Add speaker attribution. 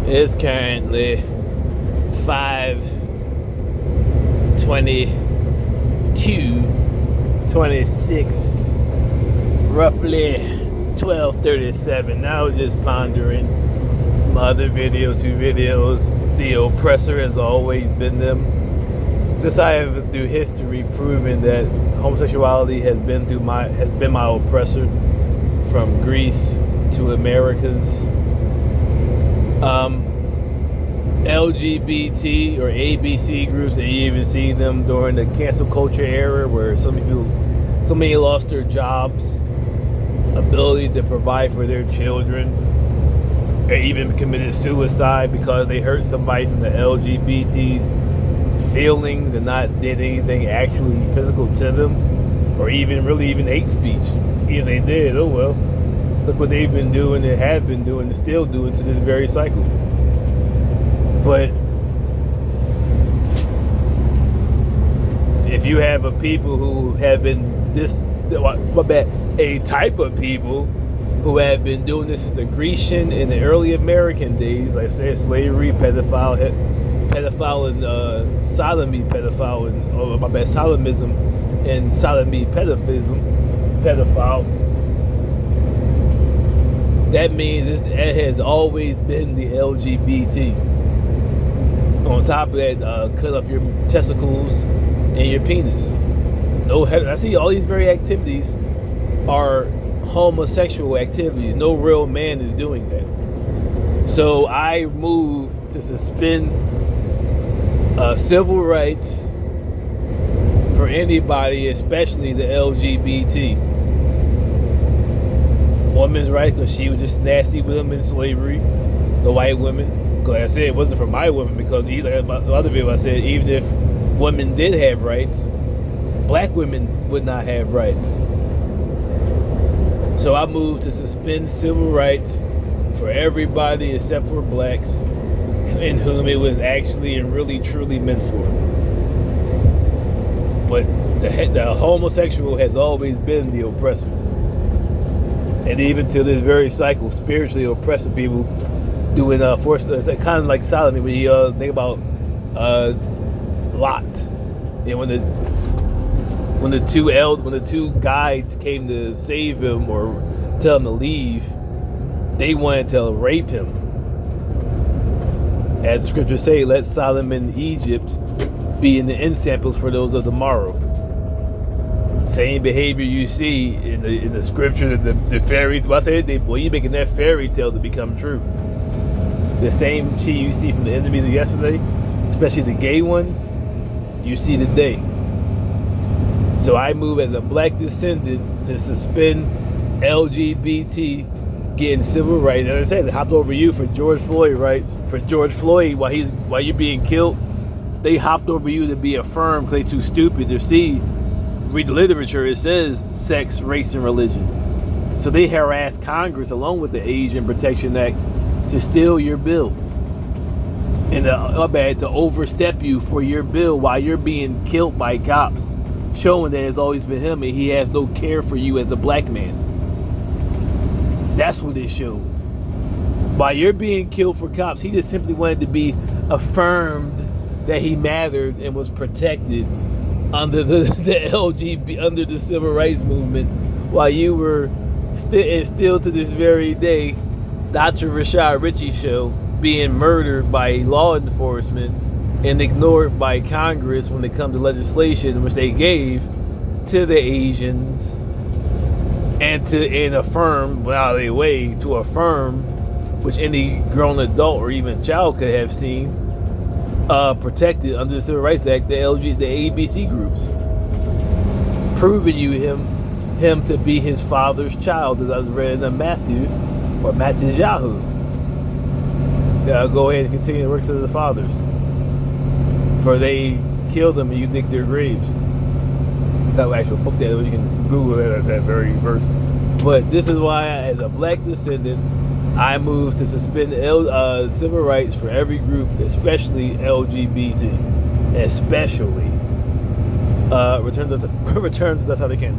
Speaker 1: It's currently 5:22:26, roughly 12:37. Now I was just pondering my other video, two videos. The oppressor has always been them. Just I have through history proven that homosexuality has been my oppressor from Greece to Americas. LGBT or ABC groups, and you even see them during the cancel culture era where so many lost their jobs, ability to provide for their children, or even committed suicide because they hurt somebody from the LGBT's feelings and not did anything actually physical to them, or even hate speech. If they did, oh well. Look what they've been doing and have been doing and still doing to this very cycle. But if you have a people who have been a type of people who have been doing this since the Grecian and the early American days, like I said, slavery, pedophile and sodomy, sodomism and sodomy pedophile. That means it has always been the LGBT. On top of that, cut off your testicles and your penis. I see all these very activities are homosexual activities. No real man is doing that. So I move to suspend civil rights for anybody, especially the LGBT. Women's rights, because she was just nasty with them in slavery. The white women. Like I said, it wasn't for my women, because the other video I said, even if women did have rights, black women would not have rights. So I moved to suspend civil rights for everybody except for blacks, in whom it was actually and really truly meant for. But the homosexual has always been the oppressor. And even to this very cycle, spiritually oppressing people doing force, kind of like sodomy. When you think about Lot, and when the two guides came to save him or tell him to leave, they wanted to rape him. As the scriptures say, let Sodom and Egypt be in the ensamples for those of the morrow. Same behavior you see in the scripture, the fairy. Well, I said, you're making that fairy tale to become true. The same shit you see from the enemies of yesterday, especially the gay ones, you see today. So I move as a black descendant to suspend LGBT getting civil rights. As I said, they hopped over you for George Floyd rights. For George Floyd, while you're being killed, they hopped over you to be affirmed because they're too stupid to see. Read the literature, it says sex, race, and religion. So they harassed Congress along with the Asian Protection Act to steal your bill and to overstep you for your bill while you're being killed by cops, showing that it's always been him and he has no care for you as a black man. That's what it showed. While you're being killed for cops, he just simply wanted to be affirmed that he mattered and was protected under the LGBT, under the civil rights movement, while you were still to this very day, Dr. Rashad Ritchie show, being murdered by law enforcement and ignored by Congress when it comes to legislation which they gave to the Asians, and affirm, without a way to affirm, which any grown adult or even child could have seen, protected under the Civil Rights Act, the ABC groups, proving him to be his father's child, as I was read in Matthew or Mattityahu. Go ahead and continue the works of the fathers, for they killed them and you dig their graves. That actual book that you can Google that very verse. But this is why, as a black descendant, I moved to suspend civil rights for every group, especially LGBT, especially return to that's how they can.